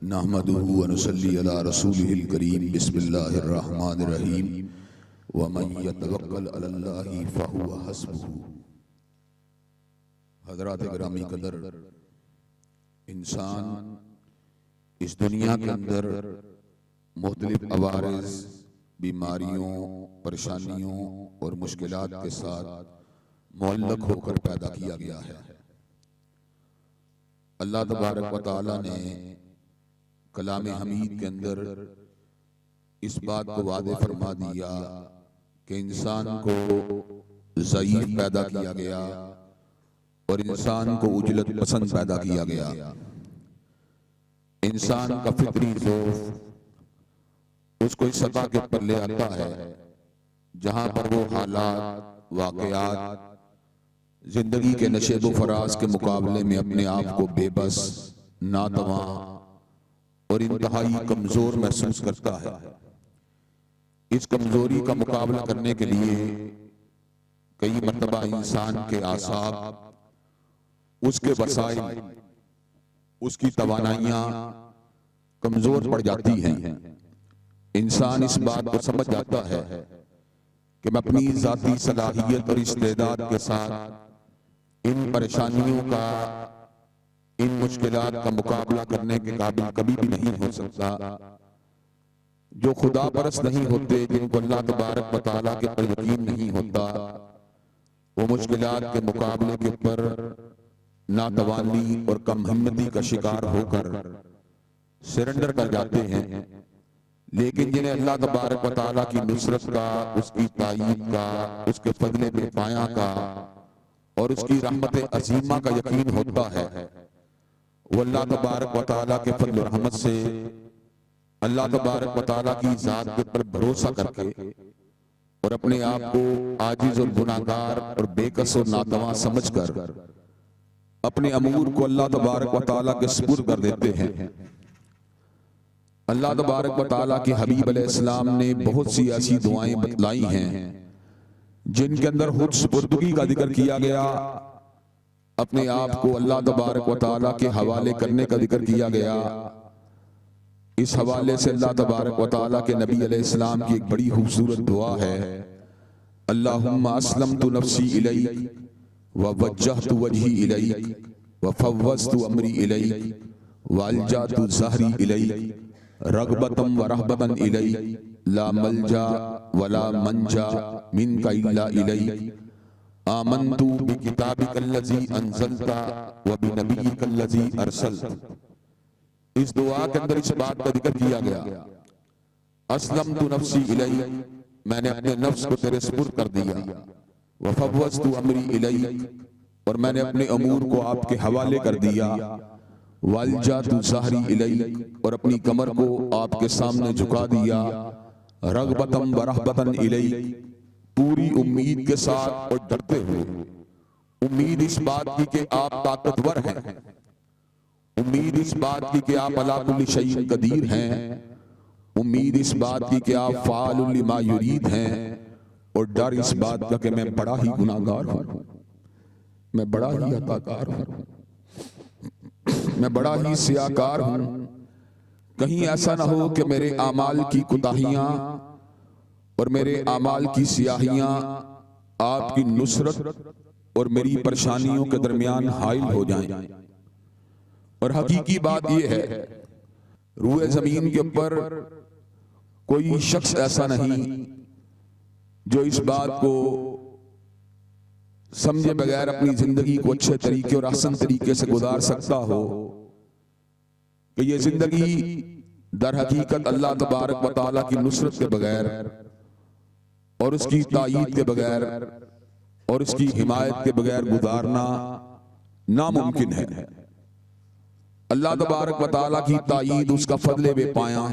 نحمده ونصلي على رسوله الكريم بسم الله الرحمن الرحيم ومن يتوکل علی اللہ فهو حسبه۔ حضرات گرامی قدر، انسان اس دنیا کے اندر مختلف عوارض، بیماریوں، پریشانیوں اور مشکلات کے ساتھ معلق ہو کر پیدا کیا گیا ہے۔ اللہ تبارک و تعالی نے کلام حمید کے اندر اس بات کو واضح فرما دیا کہ انسان کو ضعیف پیدا کیا گیا اور انسان کو عجلت پسند پیدا کیا گیا۔ انسان کا فطری ذوق اس کو اس سطح کے پر لے آتا ہے جہاں پر وہ حالات، واقعات، زندگی کے نشیب و فراز کے مقابلے میں اپنے آپ کو بے بس، ناتواں اور انتہائی کمزور محسوس کرتا ہے۔ اس کمزوری کا مقابلہ کرنے کے لیے کئی مرتبہ انسان کے اعصاب، اس کے وسائل، اس کی توانائیاں کمزور پڑ جاتی ہیں۔ انسان اس بات کو سمجھ جاتا ہے کہ میں اپنی ذاتی صلاحیت اور استعداد کے ساتھ ان پریشانیوں کا، ان مشکلات کا مقابلہ کرنے کے قابل کبھی بھی نہیں ہو سکتا۔ جو خدا پرست نہیں ہوتے، جن کو اللہ تبارک و تعالیٰ کے پر یقین نہیں ہوتا، وہ مشکلات کے مقابلے کے اوپر ناتوانی اور کم ہمتی کا شکار ہو کر سرنڈر کر جاتے ہیں۔ لیکن جنہیں اللہ تبارک و تعالیٰ کی نصرت کا، اس کی تائید کا، اس کے فضل بے پایاں کا اور اس کی رحمت عظیمہ کا یقین ہوتا ہے، وہ اللہ تبارک و تعالیٰ کے فضل و رحمت سے، اللہ تبارک و تعالیٰ کی ذات کے پر بھروسہ کر کے اور اپنے آپ کو عاجز اور گناہگار اور بے کس اور ناتواں سمجھ کر اپنے امور کو اللہ تبارک و تعالیٰ کے سپرد کر دیتے ہیں۔ اللہ تبارک و تعالیٰ کے حبیب علیہ السلام نے بہت سی ایسی دعائیں بتلائی ہیں جن کے اندر خود سپردگی کا ذکر کیا گیا، اپنے آپ کو اللہ تبارک و تعالیٰ کے حوالے کرنے کا ذکر کیا گیا۔ اس حوالے سے اللہ تبارک و تعالیٰ کے نبی علیہ السلام کی ایک بڑی خوبصورت دعا ہے، اللہم اسلمت نفسی الیک ووجہت وجہی الیک وفوضت امری الیک والجأت ظہری الیک رغبتا و رہبتا الیک لا ملجا ولا منجا منک الا الیک آمنت بکتابک الذی انزلت وبنبیک الذی ارسلت۔ اس دعا کے اندر اس بات کا ذکر کیا گیا، اسلمت نفسی الیک، میں نے اپنے نفس کو تیرے سپرد کر دیا، وفوضت امری الیک، اور میں نے اپنے امور کو آپ کے حوالے کر دیا، والجأت ظہری الیک، اور اپنی کمر کو آپ کے سامنے جھکا دیا، رغبتا و رہبتا الیک، پوری امید کے ساتھ اور ڈرتے ہوئے۔ امید اس بات کی کہ آپ طاقتور ہیں، امید اس بات کی کہ آپ علی کل شیء قدیر ہیں، امید اس بات کی کہ آپ فعال لما یرید ہیں، اور ڈر اس بات کا کہ میں بڑا ہی گناہگار ہوں، میں بڑا ہی خطاکار ہوں، میں بڑا ہی سیاہکار ہوں۔ کہیں ایسا نہ ہو کہ میرے اعمال کی کوتاہیاں اور میرے اعمال کی سیاہیاں آپ کی نصرت اور میری پریشانیوں کے درمیان حائل ہو جائیں۔ اور حقیقی بات یہ ہے، روئے زمین کے اوپر کوئی شخص ایسا نہیں جو اس بات کو سمجھے بغیر اپنی زندگی کو اچھے طریقے اور احسن طریقے سے گزار سکتا ہو کہ یہ زندگی در حقیقت اللہ تبارک و تعالیٰ کی نصرت کے بغیر اور اس کی تائید کے بغیر اور اس کی حمایت کے بغیر گزارنا ناممکن ہے۔ اللہ تبارک و تعالیٰ کی تائید، اس کا فضل بے پایاں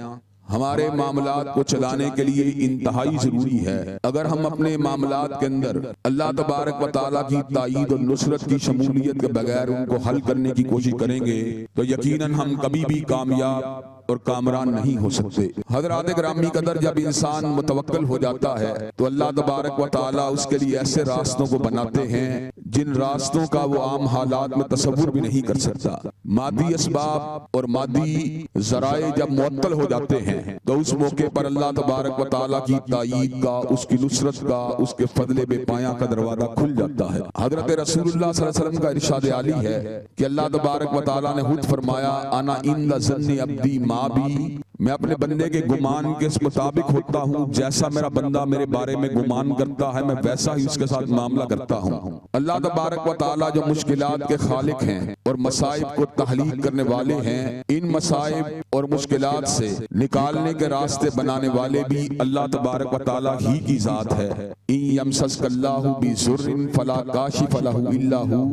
ہمارے معاملات کو چلانے کے لیے انتہائی ضروری ہے۔ اگر ہم اپنے معاملات کے اندر اللہ تبارک و تعالیٰ کی تائید اور نصرت کی شمولیت کے بغیر ان کو حل کرنے کی کوشش کریں گے تو یقیناً ہم کبھی بھی کامیاب اور کامران نہیں ہو سکتے۔ حضرات گرامی قدر، جب انسان متوکل ہو جاتا ہے تو اللہ تبارک و تعالیٰ اس کے لیے ایسے راستوں کو بناتے ہیں جن راستوں کا وہ عام حالات میں تصور بھی نہیں کر سکتا۔ مادی اسباب اور مادی ذرائع جب معطل ہو جاتے ہیں تو اس موقع پر اللہ تبارک و تعالیٰ کی تائید کا، اس کی نصرت کا، اس کے فضل بے پایاں کا دروازہ کھل جاتا ہے۔ حضرت رسول اللہ صلی اللہ علیہ وسلم کا ارشاد عالی ہے کہ اللہ تبارک و تعالیٰ نے خود فرمایا انا عند ظن عبدی ما بی، میں اپنے بندے کے گمان کے مطابق ہوتا ہوں، جیسا میرا بندہ میرے بارے میں گمان کرتا ہے میں ویسا ہی اس کے ساتھ معاملہ کرتا ہوں۔ اللہ تبارک و تعالیٰ جو مشکلات کے خالق ہیں اور مصائب کو تحلیل کرنے والے ہیں، ان مصائب اور مشکلات سے نکالنے کے راستے بنانے والے بھی اللہ تبارک و تعالیٰ ہی کی ذات ہے۔ ان یمسسک اللہ بضر فلا کاشف لہ الا ہو،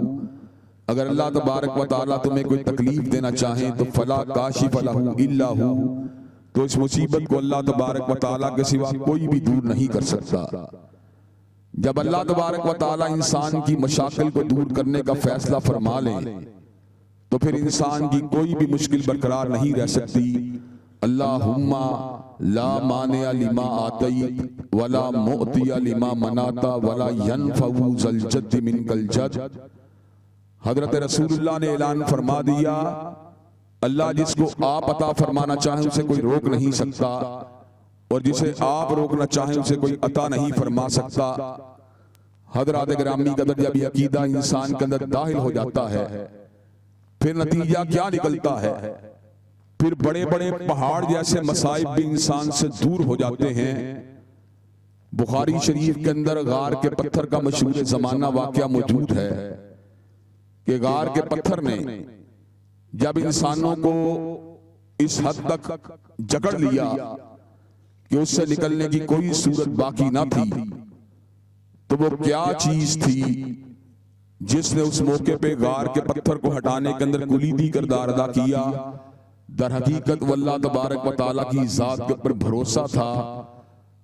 اگر اللہ تبارک و تعالیٰ تمہیں کوئی تکلیف دینا چاہیں تو فلا کاشف لہ الا ہو، تو اس مصیبت کو اللہ تبارک و تعالیٰ کے سوا کوئی بھی دور نہیں کر سکتا۔ جب اللہ تبارک و تعالیٰ انسان کی مشاکل کو دور کرنے کا فیصلہ فرما لیں تو پھر انسان کی کوئی بھی مشکل برقرار نہیں رہ سکتی۔ اللہم لا مانع لما آتیت ولا معطی لما منعت ولا ينفع ذا الجد منک الجد۔ حضرت رسول اللہ نے اعلان فرما دیا اللہ جس کو آپ عطا فرمانا چاہیں اسے کوئی روک نہیں سکتا، اور جسے آپ روکنا چاہیں اسے کوئی عطا نہیں فرما سکتا۔ حضرات گرامی قدر، جب یہ عقیدہ انسان کے اندر داخل ہو جاتا ہے پھر نتیجہ کیا نکلتا ہے؟ پھر بڑے بڑے پہاڑ جیسے مصائب بھی انسان سے دور ہو جاتے ہیں۔ بخاری شریف کے اندر غار کے پتھر کا مشہور زمانہ واقعہ موجود ہے کہ غار کے پتھر نے جب انسانوں کو اس حد تک جکڑ لیا کہ اس سے نکلنے کی کوئی صورت باقی نہ تھی، تو وہ کیا چیز تھی جس نے اس موقع پہ غار کے پتھر کو ہٹانے کے اندر کلیدی کردار ادا کیا؟ در حقیقت وہ اللہ تبارک و تعالیٰ کی ذات کے اوپر بھروسہ تھا،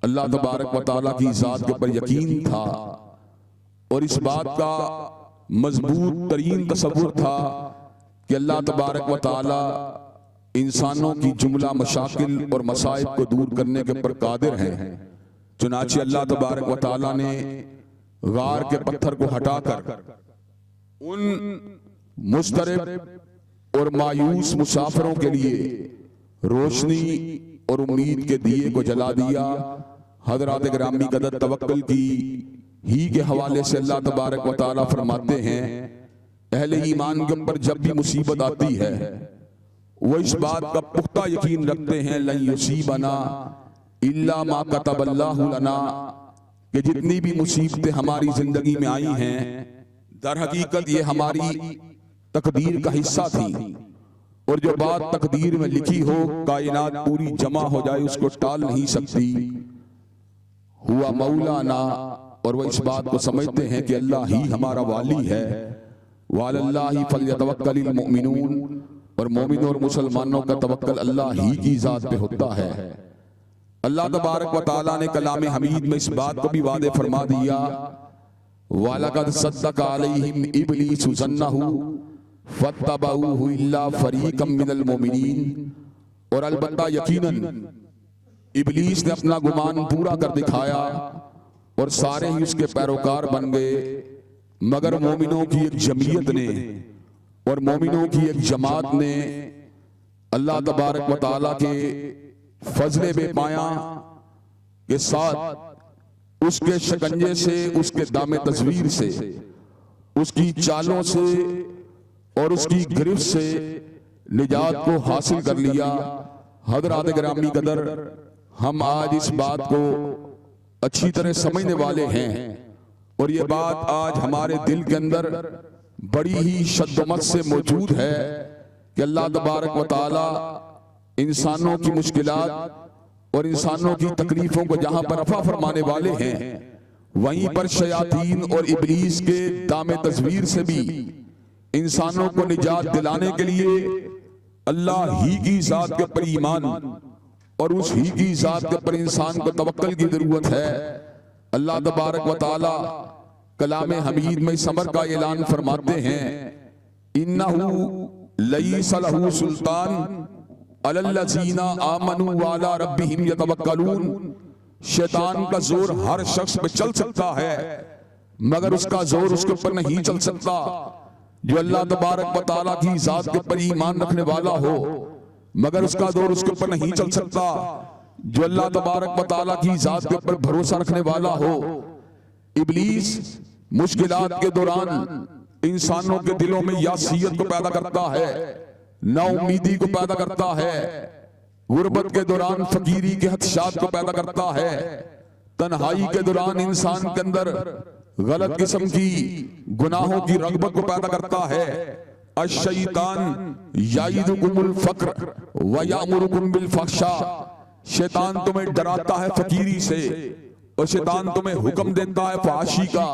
اللہ تبارک و تعالیٰ کی ذات کے اوپر یقین تھا، اور اس بات کا مضبوط ترین تصور تھا کہ اللہ تبارک و تعالیٰ انسانوں کی جملہ مشاکل اور مصائب کو دور کرنے کے پر قادر ہیں۔ چنانچہ اللہ تبارک و تعالیٰ نے غار کے پتھر کو ہٹا کر ان مضطرب اور مایوس مسافروں کے لیے روشنی اور امید کے دیے کو جلا دیا۔ حضرات گرامی قدر، توکل کی ہی کے حوالے سے اللہ تبارک و تعالیٰ فرماتے ہیں اہل ایمان کے اوپر جب بھی مصیبت آتی ہے وہ اس بات کا پختہ یقین رکھتے ہیں لن یصیبنا الا ما کتب اللہ لنا، کہ جتنی بھی مصیبتیں ہماری زندگی میں آئی ہیں در حقیقت یہ ہماری تقدیر کا حصہ تھی، اور جو بات تقدیر میں لکھی ہو کائنات پوری جمع ہو جائے اس کو ٹال نہیں سکتی۔ ہوا مولانا، اور وہ اس بات کو سمجھتے ہیں کہ اللہ ہی ہمارا والی ہے۔ وعلی اللہ فلیتوکل المؤمنون، اور مومنوں اور مسلمانوں کا توکل اللہ ہی کی ذات پہ ہوتا ہے۔ اللہ تبارک و تعالیٰ نے کلام حمید میں اس بات کو بھی واضح فرما دیا وَلَقَدْ صَدَّقَ عَلَيْهِمْ إِبْلِيسُ ظَنَّهُ فَاتَّبَعُوهُ إِلَّا فَرِيقًا مِّنَ الْمُؤْمِنِينَ، اور البتہ یقیناً ابلیس نے اپنا گمان پورا کر دکھایا اور سارے ہی اس کے پیروکار بن گئے، مگر مومنوں کی ایک جمعیت نے اور مومنوں کی ایک جماعت نے اللہ تبارک و تعالیٰ کے فضل بے پایاں کے ساتھ اس کے شکنجے سے، اس کے دام تصویر سے، اس کی چالوں سے اور اس کی گرفت سے نجات کو حاصل کر لیا۔ حضرات گرامی قدر، ہم آج اس بات کو اچھی طرح سمجھنے والے ہیں، اور یہ بات آج ہمارے دل کے اندر بڑی ہی شدت سے موجود ہے کہ اللہ تبارک و تعالی انسانوں کی مشکلات اور انسانوں کی تکلیفوں کو جہاں پر رفع فرمانے والے ہیں، وہیں پر شیاطین اور ابلیس کے دام تصویر سے بھی انسانوں کو نجات دلانے کے لیے اللہ ہی کی ذات کے پر ایمان اور اس ہی کی ذات کے پر انسان کو توکل کی ضرورت ہے۔ اللہ تبارک و تعالی کلام حمید میں اس امر کا اعلان فرماتے ہیں اِنَّهُ لَيْسَ لَهُ سُلْطَانٌ الذین آمنوا وعلی ربہم یتوکلون، شیطان کا زور ہر شخص پہ چل سکتا ہے مگر اس کا زور اس کے اوپر نہیں چل سکتا جو اللہ تبارک و تعالیٰ کی ذات کے پر ایمان رکھنے والا ہو، مگر اس کا زور اس کے اوپر نہیں چل سکتا جو اللہ تبارک و تعالیٰ کی ذات کے اوپر بھروسہ رکھنے والا ہو۔ ابلیس مشکلات کے دوران انسانوں کے دلوں میں یاسیت کو پیدا کرتا ہے، نا امیدی کو پیدا کرتا ہے، غربت کے دوران فقیری کے خدشات کو پیدا کرتا ہے، تنہائی کے دوران انسان کے اندر غلط قسم کی گناہوں کی رغبت کو پیدا کرتا ہے۔ الشیطان یعدکم الفقر ویأمرکم بالفحشاء، شیطان تمہیں ڈراتا ہے فقیری سے اور شیطان تمہیں حکم دیتا ہے فحاشی کا۔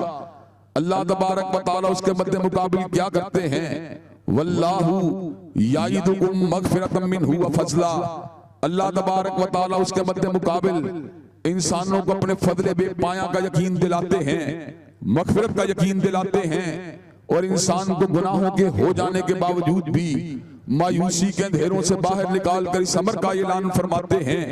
اللہ تبارک و تعالیٰ اس کے مد مقابل کیا کرتے ہیں؟ واللہ یعدکم مغفرۃ منہ وفضلا، اللہ تبارک و تعالیٰ اس کے مد مقابل انسانوں کو اپنے فضل بے پایہ کا یقین دلاتے ہیں، مغفرت کا یقین دلاتے ہیں، اور انسان کو گناہوں کے ہو جانے کے باوجود بھی مایوسی کے اندھیروں سے باہر نکال کر اس امر کا اعلان فرماتے ہیں،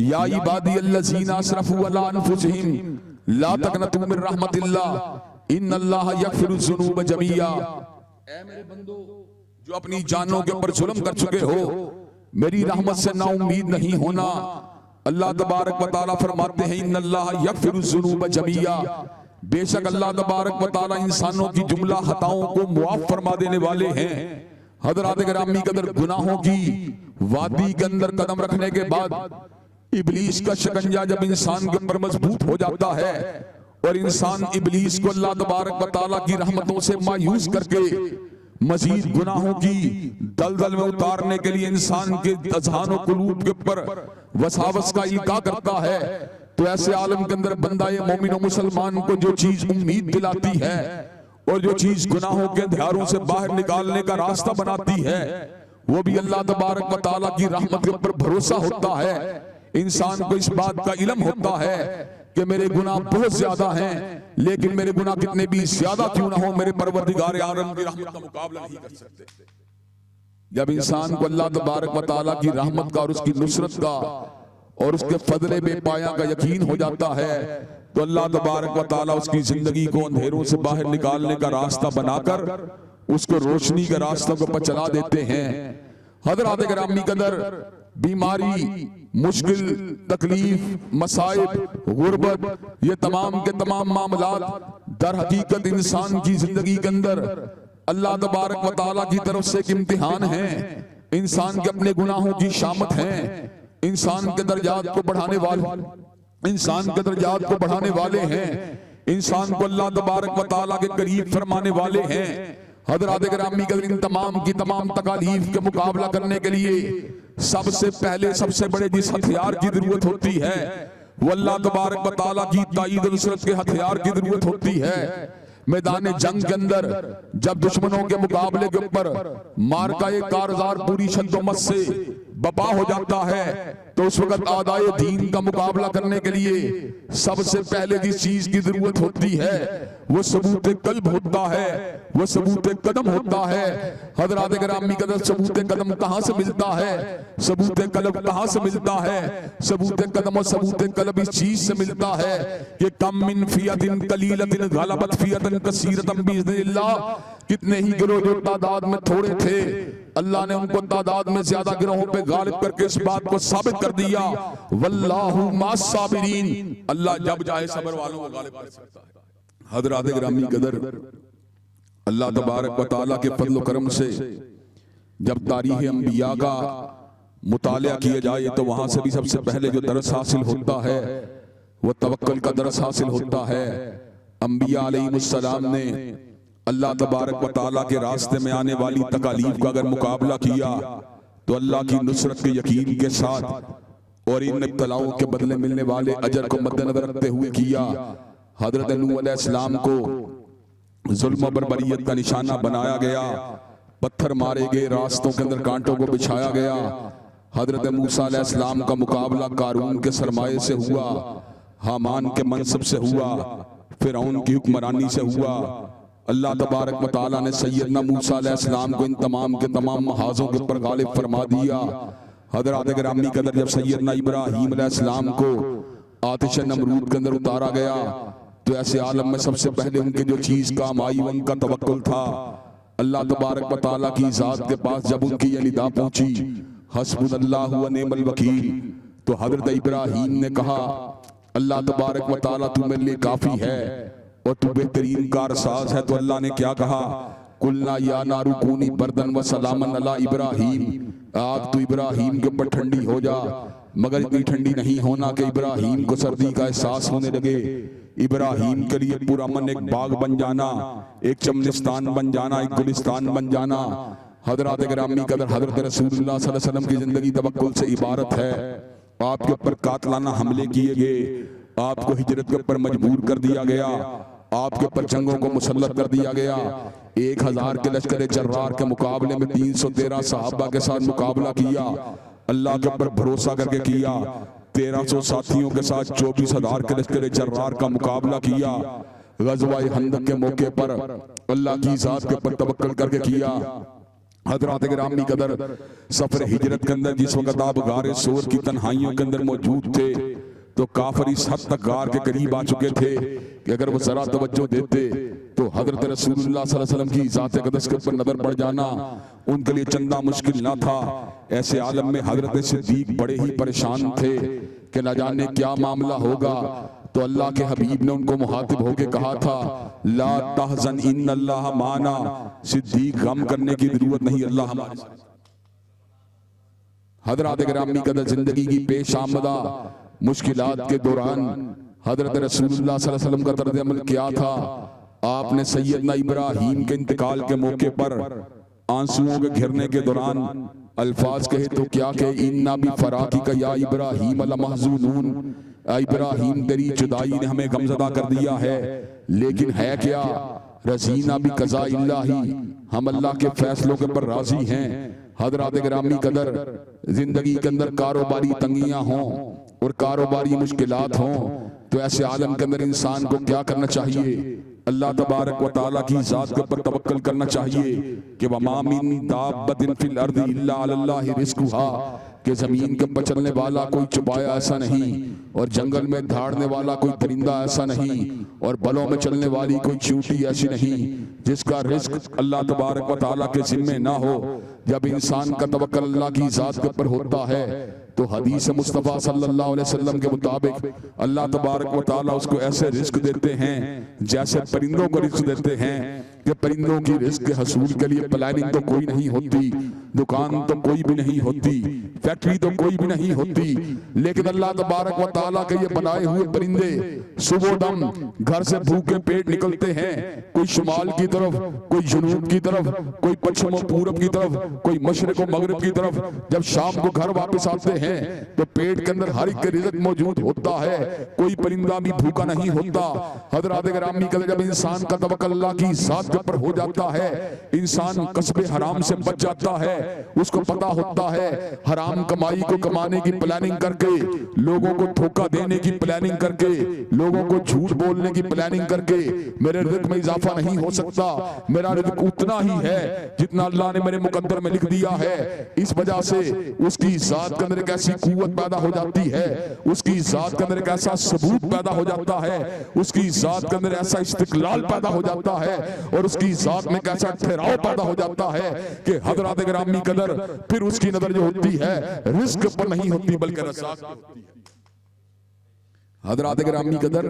یا عبادی الذین اسرفوا علی انفسہم لا تقنطوا من رحمت اللہ ان اللہ یغفر الذنوب جميعا، اے میرے بندو جو اپنی جانوں کے اوپر ظلم کر چکے ہو، میری رحمت سے نا امید نہیں ہونا۔ اللہ تبارک و تعالیٰ فرماتے ہیں ان اللہ یغفر الذنوب جميعا، بے شک اللہ تبارک و تعالیٰ انسانوں کی جملہ خطاؤں کو معاف فرما دینے والے ہیں۔ حضرات گرامی قدر، گناہوں کی وادی کے اندر قدم رکھنے کے بعد ابلیس کا شکنجہ جب انسان کے اوپر مضبوط ہو جاتا ہے اور انسان ابلیس کو اللہ تبارک و تعالیٰ کی رحمتوں سے مایوس کر کے مزید گناہوں کی دلدل میں اتارنے کے لیے انسان کے اذہان و قلوب کے اوپر وساوس کا القاء کرتا ہے، تو ایسے عالم کے اندر بندہ مومن و مسلمان کو جو چیز امید دلاتی ہے اور جو چیز گناہوں کے اندھیاروں سے باہر نکالنے کا راستہ بناتی ہے، وہ بھی اللہ تبارک و تعالیٰ کی رحمت کے اوپر بھروسہ ہوتا ہے۔ انسان کو اس بات کا علم ہوتا ہے کہ میرے گناہ بہت زیادہ ہیں، لیکن میرے گناہ کتنے بھی زیادہ کیوں نہ ہو، میرے پروردگار عالم کی رحمت کا مقابلہ نہیں کر سکتے۔ جب انسان کو اللہ تبارک و تعالیٰ کی رحمت کا اور اس کی نصرت کا اور اس کے فضل بے پایہ کا یقین ہو جاتا ہے، تو اللہ تبارک و تعالیٰ اس کی زندگی کو اندھیروں سے باہر نکالنے کا راستہ بنا کر اس کو روشنی کے راستوں کو پر چلا دیتے ہیں۔ حضرات گرامی قدر، بیماری، مشکل، تکلیف، مصائب، غربت، یہ تمام کے تمام معاملات در حقیقت انسان کی زندگی کے اندر اللہ تبارک و تعالیٰ کی طرف سے ایک امتحان ہیں، انسان کے اپنے گناہوں کی شامت ہیں، انسان کے درجات کو بڑھانے والے ہیں، انسان کو اللہ تبارک و تعالیٰ کے قریب فرمانے والے ہیں۔ حضرات گرامی قدر، ان تمام کی تمام تکالیف کے مقابلہ کرنے کے لیے سب سے پہلے سب سے بڑے جس ہتھیار کی ضرورت ہوتی ہے وہ اللہ تبارک و تعالیٰ کی تائید و نصرت کے ہتھیار کی ضرورت ہوتی ہے۔ میدان جنگ کے اندر جب دشمنوں کے مقابلے کے اوپر مارکہ کارزار پوری شد و مت سے بپا ہو جاتا ہے، تو اس وقت اعدائے دین کا مقابلہ کرنے کے لیے سب سے پہلے جس چیز کی ضرورت ہوتی ہے وہ ثبوت قلب ہوتا ہے، وہ ثبوت قدم ہوتا ہے۔ حضرات گرامی قدر، ثبوت قدم کہاں سے ملتا ہے؟ ثبوت قلب کہاں سے ملتا ہے؟ ثبوت قدم اور ثبوت قلب اس چیز سے ملتا ہے کہ کم من فیۃ قلیلۃ غلبت فیۃ کثیرۃ باذن اللہ، کتنے ہی گروہ جو تعداد میں تھوڑے تھے، اللہ نے ان کو تعداد میں زیادہ گروہوں پہ غالب کر کے اس بات کو ثابت کر دیا، واللہ مع الصابرین، اللہ جب چاہے صبر والوں کو غالب کر سکتا ہے۔ حضرات گرامی قدر، اللہ تبارک و تعالیٰ کے فضل و کرم سے جب تاریخ انبیاء کا مطالعہ کیا جائے تو وہاں سے بھی سب سے پہلے جو درس حاصل ہوتا ہے وہ توکل کا درس حاصل ہوتا ہے۔ انبیاء علیہ السلام نے اللہ تبارک و تعالیٰ کے راستے میں آنے والی تکالیف کا اگر مقابلہ کیا تو اللہ کی نصرت کے یقین کے ساتھ اور ان ابتلاؤں کے بدلے ملنے والے اجر کو مد نظر رکھتے ہوئے کیا۔ حضرت نوح علیہ السلام کو ظلم و بربریت کا نشانہ بنایا گیا، پتھر مارے گئے، راستوں کے اندر کانٹوں کو بچھایا گیا۔ حضرت موسیٰ علیہ السلام کا مقابلہ قارون کے سرمایے سے ہوا، حامان کے منصب سے ہوا، فرعون کی حکمرانی سے ہوا۔ اللہ تبارک و تعالیٰ نے سیدنا موسیٰ علیہ السلام کو ان تمام کے تمام محاذوں کے اوپر غالب فرما دیا۔ حضرات گرامی قدر جب سیدنا ابراہیم علیہ السلام کو آتش نمرود کے اندر اتارا گیا تو ایسے عالم میں سب سے پہلے ان کے جو چیز کام آئی ان کا توکل تھا اللہ تبارک و تعالیٰ کی ذات کے پاس. جب ان کی یہ ندا پہنچی حسبنا اللہ و نعم الوکیل تو حضرت ابراہیم نے کہا اللہ تبارک و تعالیٰ تو میرے لیے کافی ہے اور تو بہترین کارساز ہے. تو اللہ نے کیا کہا قلنا یا نار کونی بردن و سلاما علی ابراہیم آگ تو ابراہیم کے اوپر ٹھنڈی ہو جا مگر اتنی ٹھنڈی نہیں ہونا کہ ابراہیم کو سردی کا احساس ہونے لگے. ابراہیم کے لیے پرامن ایک باغ بن جانا ایک چمنستان بن جانا ایک گلستان بن جانا. حضرات گرامی قدر حضرت رسول اللہ صلی اللہ علیہ وسلم کی زندگی توکل سے عبارت ہے. آپ کے اوپر قاتلانہ حملے کیے گئے آپ کو ہجرت کے اوپر مجبور کر دیا گیا آپ کے اوپر جنگوں کو مسلط کر دیا گیا. 1000 کے لشکر جرار کے مقابلے میں 313 صحابہ کے ساتھ مقابلہ کیا اللہ کے اوپر بھروسہ کر کے کیا. 1300 ساتھیوں کے ساتھ 24,000 کے لشکر جرار کا مقابلہ کیا. غزوہ خندق کے موقع پر اللہ کی ذات کے اوپر توکل کر کے کیا. حضرات گرامی قدر سفر ہجرت کے اندر جس وقت آپ غار سور کی تنہائیوں کے اندر موجود تھے تو کافر اس حد تک غار کے قریب آ چکے تھے کہ اگر وہ ذرا توجہ دیتے تو حضرت رسول اللہ صلی اللہ علیہ وسلم کی ذات اقدس کے اوپر نظر پڑ جانا ان کے لیے چندہ مشکل نہ تھا. ایسے عالم میں حضرت صدیق بڑے ہی پریشان تھے کہ نہ جانے کیا معاملہ ہوگا. تو اللہ کے حبیب نے ان کو مخاطب ہو کے کہا تھا لا تحزن ان اللہ معنا. صدیق غم کرنے کی ضرورت نہیں اللہ ہمارے ساتھ. حضرات گرامی قدر زندگی کی پیش آمدہ مشکلات کے دوران حضرت رسول اللہ صلی اللہ علیہ وسلم کا طرز عمل کیا تھا. آپ نے سیدنا ابراہیم کے انتقال کے موقع پر آنسوؤں کے گھرنے کے دوران الفاظ کہے تو کیا کہ اِنَّا بِفَرَاقِكَ یا ابراہیم لَمَحْزُونُونَ. ابراہیم تیری جدائی نے ہمیں غمزدہ کر دیا ہے لیکن ہے کیا رضینا بقضاء اللہ ہم اللہ کے فیصلوں کے پر راضی ہیں. حضرات گرامی قدر زندگی کے اندر کاروباری تنگیاں ہوں اور کاروباری مشکلات ہوں تو ایسے عالم کے اندر انسان کو کیا کرنا چاہیے اللہ تبارک و تعالیٰ کی ذات کے اوپر توکل کرنا چاہیے کہ وَمَا مِن دَابَّةٍ فِي الْأَرْضِ إِلَّا عَلَى اللَّهِ رِزْقُهَا کہ زمین کے اوپر چلنے والا کوئی چوپایا ایسا نہیں اور جنگل میں دھاڑنے والا کوئی درندہ ایسا نہیں اور بلوں میں چلنے والی کوئی چیونٹی ایسی نہیں جس کا رزق اللہ تبارک و تعالیٰ کے ذمے نہ ہو. جب انسان کا توکل اللہ کی ذات کے اوپر ہوتا ہے تو حدیث مصطفیٰ صلی اللہ علیہ وسلم کے مطابق اللہ تبارک و تعالیٰ اس کو ایسے رزق دیتے ہیں جیسے پرندوں کو رزق دیتے ہیں کہ پرندوں کی رزق کے حصول کے لیے پلاننگ تو کوئی نہیں ہوتی دکان تو کوئی بھی نہیں ہوتی فیکٹری تو کوئی بھی نہیں ہوتی لیکن اللہ تبارک و تعالیٰ کے یہ بنائے ہوئے پرندے صبح دم گھر سے بھوکے پیٹ نکلتے ہیں کوئی شمال کی طرف کوئی جنوب کی طرف کوئی پچھم و پورب کی طرف کوئی مشرق و مغرب کی طرف جب شام کو گھر واپس آتے ہیں تو پیٹ کے اندر ہر ایک کے رزق موجود ہوتا ہے کوئی پرندہ بھی بھوکا نہیں ہوتا. حضرات گرامی قدر جب انسان کا توکل اللہ کی ذات کے اوپر ہو جاتا ہے انسان کسب حرام سے بچ جاتا ہے اس کو پتا ہوتا ہے حرام کمائی کو کمانے کی پلاننگ کر کے لوگوں کو دھوکہ دینے کی پلاننگ کر کے لوگوں کو جھوٹ بولنے کی پلاننگ کر کے میرے رزق میں اضافہ نہیں ہو سکتا میرا رزق اتنا ہی ہے جتنا اللہ نے میرے مقدر میں لکھ دیا ہے. اس وجہ سے اس کی ذات کے اندر ایک ایسی قوت پیدا ہو جاتی ہے اس کی ذات کے اندر ایک ایسا ثبوت پیدا ہو جاتا ہے اس کی ذات کے اندر ایسا استقلال پیدا ہو جاتا ہے اور اس کی ذات میں ایک ایسا ٹھہراؤ پیدا ہو جاتا ہے کہ حضرات گرامی قدر پھر اس کی نظر جو ہوتی ہے رزق پر نہیں ہوتی بلکہ رزاق پر ہوتی ہے. حضرات گرامی قدر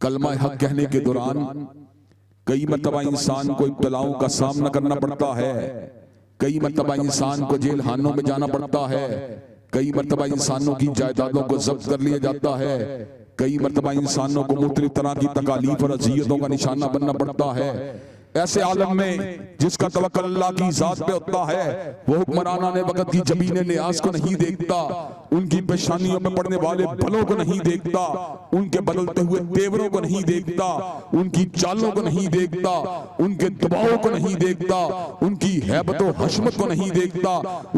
کلمہ حق کہنے کے دوران کئی مرتبہ انسان کو ابتلاؤں کا سامنا کرنا پڑتا ہے کئی مرتبہ انسان کو جیل خانوں میں جانا پڑتا ہے کئی مرتبہ انسانوں کی جائیدادوں کو ضبط کر لیا جاتا ہے کئی مرتبہ انسانوں کو مختلف طرح کی تکالیف اور اذیتوں کا نشانہ بننا پڑتا ہے. ایسے عالم میں جس کا توکل اللہ کی ذات پہ ہوتا ہے وہ حکمرانان وقت کی جبین نیاز کو نہیں دیکھتا ان کی پیشانیوں میں پڑنے والے بلوں کو نہیں دیکھتا ان کے بدلتے ہوئے تیوروں کو نہیں دیکھتا ان کی چالوں کو نہیں دیکھتا ان کے دباؤ کو نہیں دیکھتا ان کی ہیبت و حشمت کو نہیں دیکھتا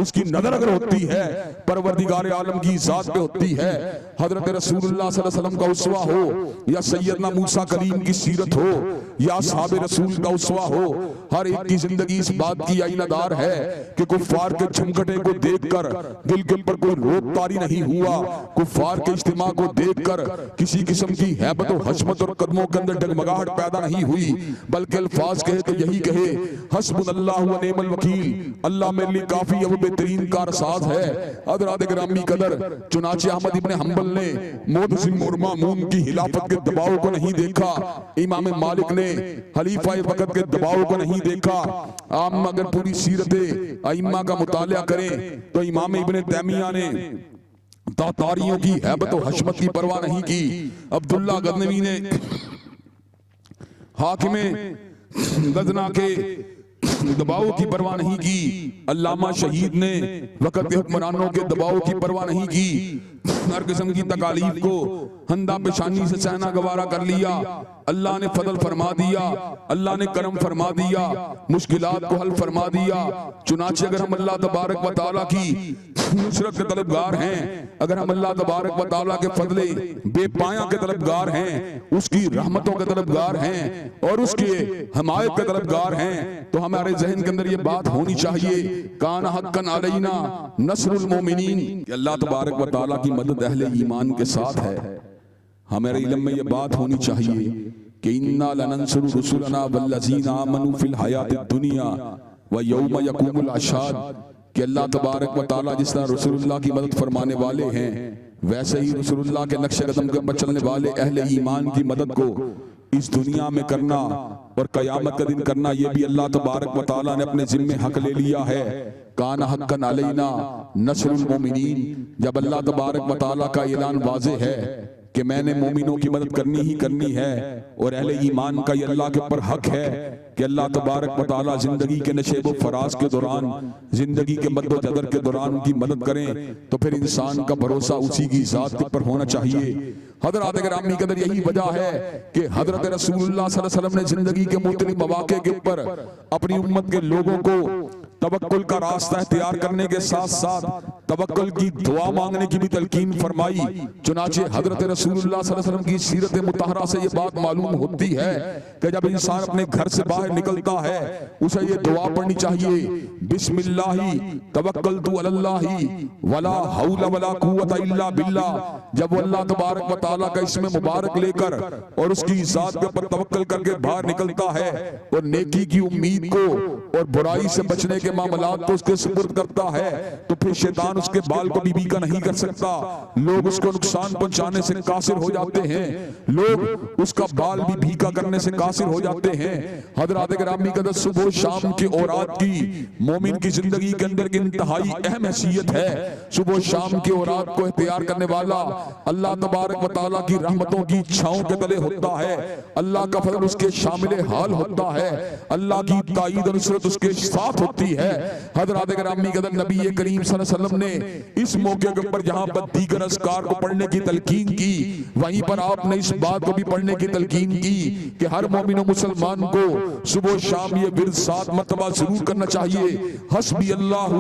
اس کی نظر اگر ہوتی ہے پروردگار عالم کی ذات پہ ہوتی ہے. حضرت رسول اللہ صلی اللہ علیہ وسلم کا اسوہ ہو یا سیدنا موسیٰ کلیم کی سیرت ہو یا اصحاب رسول کا رسوا ہو. ہر ایک کی زندگی اس بات کی آئینہ دار ہے کہ کفار کے جھمکٹے کو دیکھ کر دل کے اوپر کوئی روب طاری نہیں ہوا, کفار کے اجتماع کو دیکھ کر کسی قسم کی ہیبت و حشمت اور قدموں کے اندر ڈگمگاہٹ پیدا نہیں ہوئی, بلکہ الفاظ کہے تو یہی کہے حسبنا اللہ و نعم الوکیل, اللہ میرے لیے کافی ہے, وہ بہترین کارساز ہے. حضرات گرامی قدر, چنانچہ احمد ابن حنبل نے معتصم اور مامون کی خلافت کے دباؤ کو نہیں دیکھا, امام مالک نے خلیفہ وقت کے دباؤ کو نہیں دیکھا. آپ اگر پوری سیرت ائمہ کا مطالعہ کریں تو امام ابن تیمیہ نے تاتاریوں کی ہیبت و حشمت کی پرواہ نہیں کی, عبداللہ غزنوی نے حاکم غزنا کے دباؤ کی پرواہ نہیں کی, علامہ شہید نے وقت کے حکمرانوں کے دباؤ کی پرواہ نہیں کی, ہر قسم کی تکالیف کو ہندا پیشانی سے سہنا گوارا کر لیا. اللہ نے فضل فرما دیا, اللہ نے کرم فرما دیا, مشکلات کو حل فرما دیا. چنانچہ اگر ہم اللہ تبارک و تعالیٰ کی نصرت کے طلبگار ہیں, اگر ہم اللہ تبارک و تعالیٰ کے فضل بے پایاں کے طلبگار ہیں, اس کی رحمتوں کے طلبگار ہیں اور اس کے حمایت کے طلبگار ہیں, تو ہمارے ذہن کے اندر یہ بات ہونی چاہیے کان حقا علینا نصر المومنین, کہ اللہ تبارک و تعالیٰ کی مدد اہل ایمان کے ساتھ ہے. ہمارے علم میں یہ بات ہونی چاہیے کہ انا لننصر رسلنا والذین آمنوا فی الحیات الدنیا ویوم یقوم الاشہاد, کہ اللہ تبارک و تعالیٰ جس طرح رسول اللہ کی مدد فرمانے والے ہیں, ویسے ہی رسول اللہ کے نقش قدم کے پر چلنے والے اہل ایمان کی مدد کو اس دنیا میں کرنا اور قیامت کا دن کرنا, یہ بھی اللہ تبارک و تعالیٰ نے اپنے ذمہ حق لے لیا ہے. کان حقا علینا نصر المومنین, جب اللہ تبارک و تعالیٰ کا اعلان واضح ہے کہ میں نے مومنوں کی مدد کرنی ہی کرنی ہے, اور اہل ایمان کا یہ اللہ کے اوپر حق ہے کہ اللہ تبارک و تعالیٰ زندگی کے نشیب و فراز کے دوران, زندگی کے مد و جدر کے دوران ان کی مدد کریں, تو پھر انسان کا بھروسہ اسی کی ذات کے اوپر ہونا چاہیے. حضرات گرامی قدر, یہی وجہ ہے کہ حضرت رسول اللہ صلی اللہ علیہ وسلم نے زندگی کے مختلف مواقع کے اوپر اپنی امت کے لوگوں کو توکل کا راستہ اختیار کرنے کے ساتھ ساتھ توکل کی دعا مانگنے کی بھی تلقین فرمائی. چنانچہ حضرت رسول اللہ صلی اللہ علیہ وسلم کی سیرت مطہرہ سے یہ بات معلوم ہوتی ہے کہ جب انسان اپنے گھر سے باہر نکلتا ہے اسے یہ دعا پڑھنی چاہیے, بسم اللہ توکلت علی اللہ ولا حول ولا قوت الا باللہ. جب وہ اللہ تبارک و تعالیٰ کا اسم مبارک لے کر اور اس کی ذات کے اوپر توکل کر کے باہر نکلتا ہے اور نیکی کی امید کو اور برائی سے بچنے کے معاملات کو اس کے سپرد کرتا ہے, تو پھر شیطان اس کے بال کو بھی بیکا نہیں کر سکتا. لوگ اس کو نقصان پہنچانے سے قاصر ہو جاتے ہیں, لوگ اس کا بال بھی بھیکا کرنے سے قاصر ہو جاتے ہیں. حضرات گرامی قدر, صبح و شام کے اوراد کی مومن کی زندگی کے اندر انتہائی اہم حیثیت ہے. صبح و شام کے اوراد کو اختیار کرنے والا اللہ تبارک و تعالیٰ کی رحمتوں کی چھاؤں کے تلے ہوتا ہے, اللہ کا فضل اس کے شامل حال ہوتا ہے, اللہ کی تائید اور نصرت اس کے ساتھ ہوتی ہے. حضرات گرامی قدر, نبی کریم صلی اللہ علیہ وسلم نے اس موقع کے اوپر جہاں پر دیگر اذکار کو پڑھنے کی تلقین کی, وہیں پر آپ نے اس بات کو بھی پڑھنے کی تلقین کی کہ ہر مومن و مسلمان کو صبح و شام یہ ورد 7 مرتبہ ضرور کرنا چاہیے. حسبی اللہ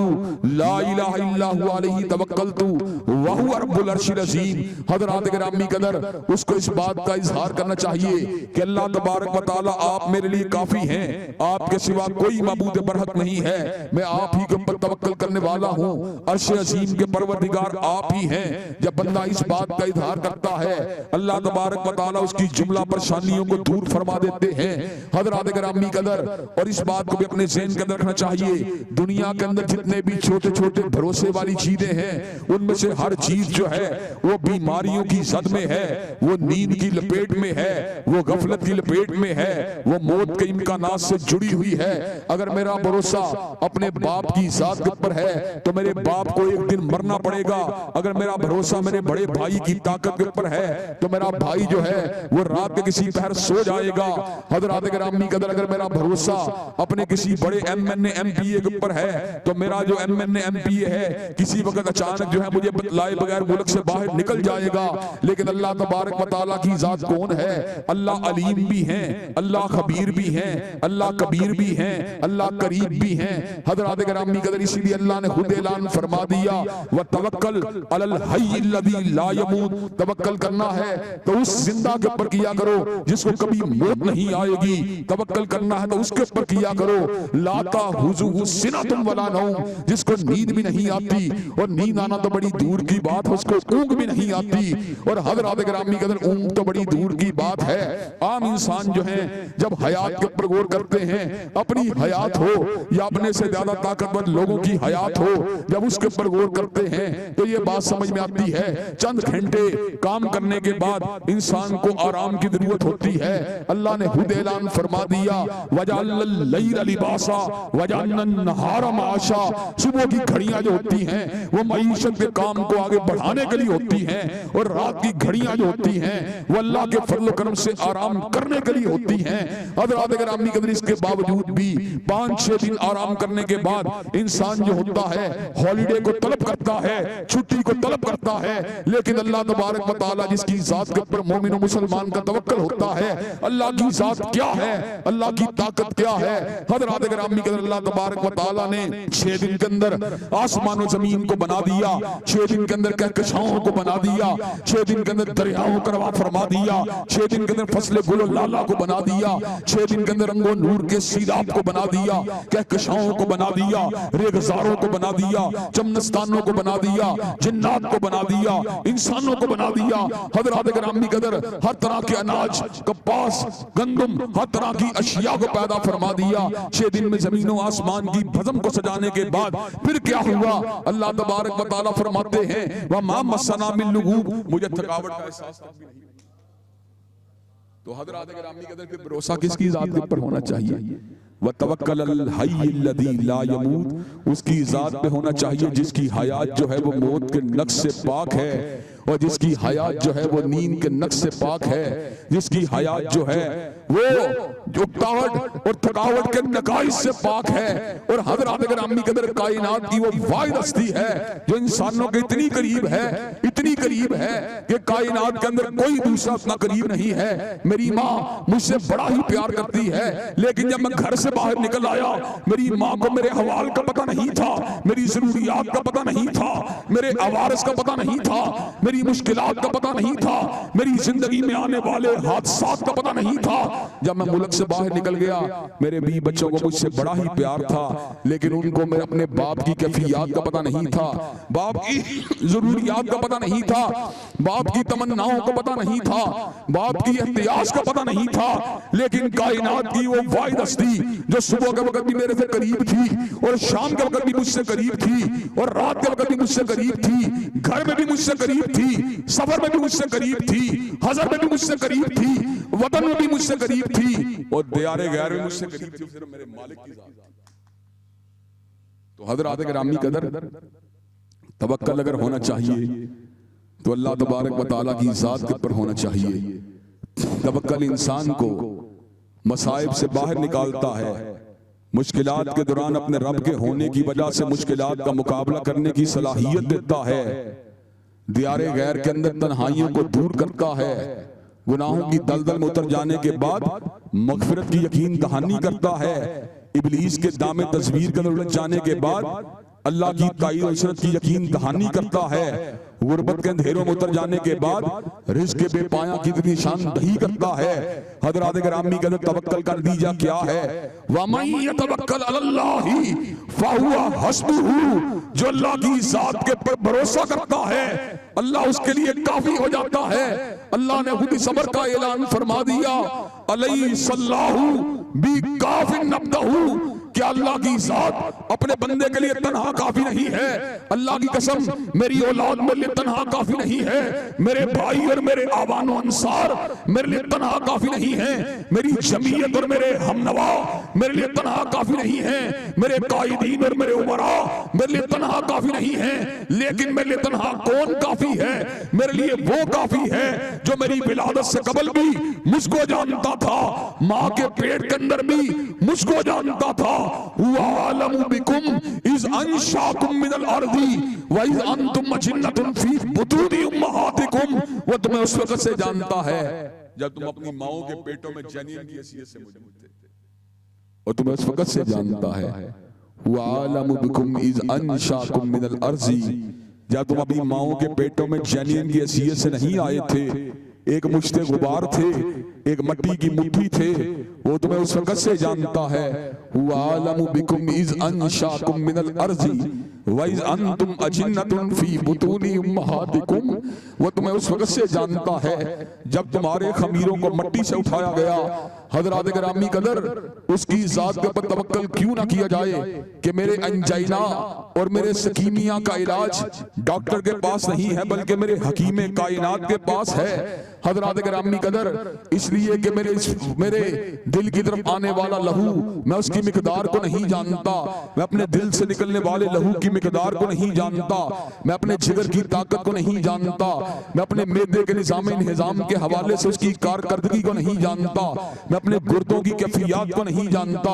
لا الہ الا هو علیہ توکلت وہو رب العرش العظیم. حضرات گرامی قدر, اس کو اس بات کا اظہار کرنا چاہیے کہ اللہ تبارک و تعالیٰ آپ میرے لیے کافی ہیں, آپ کے سوا کوئی معبود برحق نہیں ہے, میں آپ ہی کے اوپر توکل کرنے والا ہوں, عرش عظیم کے پروردگار آپ ہی ہیں. جب بندہ اس بات کا اظہار کرتا ہے اللہ تبارک و تعالیٰ اس کی جملہ پریشانیوں کو دور فرما دیتے ہیں. حضرات گرامی قدر, اور اس بات کو بھی اپنے ذہن کے اندر رکھنا چاہیے, دنیا کے اندر جتنے بھی چھوٹے چھوٹے بھروسے والی چیزیں ہیں ان میں سے ہر چیز جو ہے وہ بیماریوں کی زد میں ہے, وہ نیند کی لپیٹ میں ہے, وہ غفلت کی لپیٹ میں ہے, وہ موت کے امکانات سے جڑی ہوئی ہے. اگر میرا بھروسہ اپنے باپ کی ذات کے اوپر ہے تو میرے باپ کو ایک دن مرنا پڑے گا. اگر میرا بھروسہ میرے بڑے بھائی کی طاقت کے اوپر ہے تو میرا بھائی جو ہے وہ رات کے کسی پہر سو جائے گا. حضرات گرامی قدر, اگر میرا بھروسہ اپنے کسی بڑے M N A M P A کے اوپر ہے تو میرا جو M N A M P A ہے کسی وقت اچانک جو ہے مجھے بتلائے بغیر ملک سے باہر نکل جائے گا. لیکن اللہ تبارک و تعالیٰ کی ذات کون ہے؟ اللہ علیم بھی ہیں, اللہ خبیر بھی ہیں, اللہ کبیر بھی ہیں, اللہ قریب بھی ہیں, حضرات گرامی قدر اسی لیے اللہ نے خود اعلان فرما دیا وتوکل علی الحی الذی لا یموت، توکل کرنا ہے تو اس زندہ کے اوپر کیا کرو جس کو کبھی موت نہیں آئے گی، توکل کرنا ہے تو اس کے اوپر کیا کرو لا تأخذہ سنۃ ولا نوم، جس کو نیند بھی نہیں آتی، اور نیند آنا تو بڑی دور کی بات ہے، اس کو اونگ بھی نہیں آتی، اور حضرات گرامی قدر اونگ تو بڑی دور کی بات ہے۔ عام انسان جو ہیں جب حیات کے اوپر غور کرتے ہیں، اپنی حیات ہو یا اپنے سے زیادہ طاقتور لوگوں کی حیات ہو، جب اس کے اوپر غور کرتے ہیں تو یہ بات سمجھ میں آتی ہے چند گھنٹے کام کرنے کے بعد انسان کو آرام کی ضرورت ہوتی ہے۔ اللہ نے خود اعلان فرما دیا وَجَعَلْنَا اللَّيْلَ لِبَاسًا وَجَعَلْنَا النَّهَارَ مَعَاشًا، صبح کی گھڑیاں جو ہوتی ہیں وہ معیشت کے کام کو آگے بڑھانے کے لیے ہوتی ہیں، اور رات کی گھڑیاں جو ہوتی ہیں وہ اللہ کے فضل و کرم سے آرام کرنے کے لیے ہوتی ہیں۔ حضرات گرامی قدر اس کے باوجود بھی 5-6 دن آرام کرنے کے بعد انسان جو ہوتا ہے ہالیڈے کو طلب کرتا ہے، چھٹی کو طلب کرتا ہے، لیکن اللہ تبارک و تعالی جس کی ذات کے اوپر مومن و مسلمان کا توکل ہوتا ہے، اللہ کی ذات کیا ہے، اللہ کی طاقت کیا ہے۔ حضرات گرامی قدر اللہ تبارک و تعالی نے 6 دن کے اندر آسمان و زمین کو بنا دیا، 6 دن کے اندر کہکشاؤں کو بنا دیا، 6 دن کے اندر دریاؤں کو روا فرما دیا، 6 دن کے اندر فصل گل و لالا کو بنا دیا، 6 دن کے اندر رنگ و نور کے سیلاب کو بنا دیا، کہکشاؤں کو بنا دیا، ریگزاروں کو بنا دیا، چمنستانوں کو بنا دیا، جنات کو بنا دیا، انسانوں کو بنا دیا۔ حضرات گرامی قدر ہر طرح کے اناج، کپاس، گندم، ہر طرح کی اشیاء کو پیدا فرما دیا۔ 6 دن میں زمین و آسمان کی بزم کو سجانے کے بعد پھر کیا ہوا؟ اللہ تبارک و تعالیٰ فرماتے ہیں وَمَا مَسَّنَا مِن لُغُوبٍ، مجھے تھکاوٹ کا احساس بھی نہیں۔ تو حضرات گرامی قدر پہ بھروسہ کس کی ذات کے اوپر ہونا چاہیے؟ وَتَوَكَّلْ عَلَى الْحَيِّ الَّذِي لَا يَمُوتُ، اس کی ذات پہ ہونا چاہیے جس کی حیات جو ہے وہ موت کے نقص سے پاک ہے، اور جس کی حیات جو ہے وہ نیند کے نقص سے پاک ہے، جس کی حیات جو ہے وہ اکتاہٹ اور تھکاوٹ کے نقائص سے پاک ہے۔ اور حضرات گرامی قدر کائنات کی وہ واحد ہستی ہے جو انسانوں کے اتنی قریب ہے، اتنی قریب ہے کہ کائنات کے اندر کوئی دوسرا اتنا قریب نہیں ہے۔ میری ماں مجھ سے بڑا ہی پیار کرتی ہے، لیکن جب میں گھر سے باہر نکل آیا میری ماں کو میرے حوال کا پتہ نہیں تھا، میری ضروریات کا پتہ نہیں تھا، میرے عوارض کا پتہ نہیں تھا، میری مشکلات کا پتہ نہیں تھا، میری زندگی میں آنے والے حادثات کا پتہ نہیں تھا۔ جب میں ملک سے باہر نکل گیا میرے بیوی بچوں کو مجھ سے بڑا ہی پیار تھا، لیکن ان کو میرے اپنے باپ کی کیفیات کا پتہ نہیں تھا، باپ کی ضروریات کا پتہ نہیں تھا، باپ کی تمناؤں کا پتہ نہیں تھا، باپ کی احتیاج کا پتہ نہیں تھا۔ لیکن کائنات کی وہ واحد ہستی جو صبح کے وقت بھی میرے سے قریب تھی، اور شام کے وقت بھی مجھ سے قریب تھی، اور رات کے وقت بھی مجھ سے قریب تھی، گھر میں بھی مجھ سے قریب تھی، سفر میں بھی مجھ سے قریب تھی، حضر میں بھی مجھ سے قریب تھی، وطن میں بھی مجھ سے قریب تھی، اور دیار غیر میں مجھ سے قریب تھی، صرف میرے مالک کی ذات۔ تو حضرات گرامی قدر توکل اگر ہونا چاہیے تو اللہ تبارک و تعالیٰ کی ذات کے اوپر ہونا چاہیے۔ توکل انسان کو مصائب سے باہر نکالتا ہے، مشکلات کے دوران اپنے رب کے ہونے کی وجہ سے مشکلات کا مقابلہ کرنے کی صلاحیت دیتا ہے، دیار غیر کے اندر تنہائیوں کو دور کرتا ہے، گناہوں کی دلدل میں اتر جانے کے بعد مغفرت کی یقین دہانی کرتا ہے، ابلیس کے دام تصویر کے اندر الجھ جانے کے بعد اللہ کی تائید و نصرت کی یقین دہانی کرتا ہے، غربت کے اندھیروں میں اتر جانے کے بعد رزق بے پایاں کی نشان دہی کرتا ہے۔ حضرات گرامی کا توکل کا نتیجہ کیا ہے؟ وَمَن يَتَوَكَّلْ عَلَى اللَّهِ فَهُوَ حَسْبُهُ، جو اللہ کی ذات کے پر بھروسہ کرتا ہے اللہ اس کے لیے کافی ہو جاتا ہے۔ اللہ نے خود صبر کا اعلان فرما دیا علیہ اللَّهُ بِكَافٍ عَبْدَهُ، کہ اللہ کی ذات اپنے بندے کے لیے تنہا کافی نہیں ہے۔ اللہ کی قسم میری اولاد میرے لیے تنہا کافی نہیں ہے، میرے بھائی اور میرے آبان و انصار میرے لیے تنہا کافی نہیں ہے، میری جمعیت اور میرے ہمنوا میرے لیے تنہا کافی نہیں ہے، میرے قائدین اور میرے عمراء میرے لیے تنہا کافی نہیں ہے۔ لیکن میرے لیے تنہا کون کافی ہے؟ میرے لیے وہ کافی ہے جو میری ولادت سے قبل بھی مجھ کو جانتا تھا، ماں کے پیٹ کے اندر بھی مجھ کو جانتا تھا۔ وَعَلَمُ بِكُمْ اِذْ أَنشَاكُمْ مِنَ الْأَرْضِ وَإِذْ أَنْتُمْ أَجِنَّةٌ فِي بُطُونِ أُمَّهَاتِكُمْ، وہ تمہیں اس وقت سے جانتا ہے جب تم اپنی ماؤں کے پیٹوں میں جنین کی حیثیت سے موجود تھے، اور تمہیں اس وقت سے جانتا ہے۔ وَعَالَمُ بِكُمْ اِذْ أَنشَاكُمْ مِنَ الْأَرْضِ، جب تم ابھی ماؤں کے پیٹوں میں جنین کی حیثیت سے نہیں آئے تھے، ایک مشت غبار تھے، ایک مٹی کی مٹھی تھے، وہ تمہیں اس وقت سے جانتا ہے۔ وَعَالَمُ بِكُمْ اِذْ أَنشَاكُمْ مِنَ الْأَرْضِ وَإِذْ أَنْتُمْ أَجِنَّةٌ فِي بُطُونِ أُمَّهَاتِكُمْ، وہ تمہیں اس وقت سے جانتا ہے جب تمہارے خمیروں کو مٹی سے اٹھایا گیا۔ حضرات گرامی قدر، اس کی ذات کے اوپر توکل کیوں نہ کیا جائے کہ میرے انجائنا اور میرے سکیمیا کا علاج ڈاکٹر کے پاس نہیں ہے بلکہ میرے حکیم کائنات کے پاس ہے۔ حضرات گرامی قدر، اس لیے کہ میرے دل کی طرف آنے والا لہو، میں اس کی مقدار کو نہیں جانتا، میں اپنے دل سے نکلنے والے لہو کی مقدار کو نہیں جانتا، میں اپنے جگر کی طاقت کو نہیں جانتا، میں اپنے معدے کے نظام انہضام کے حوالے سے اس کی کارکردگی کو نہیں جانتا، میں اپنے گردوں کی کیفیات کو نہیں جانتا۔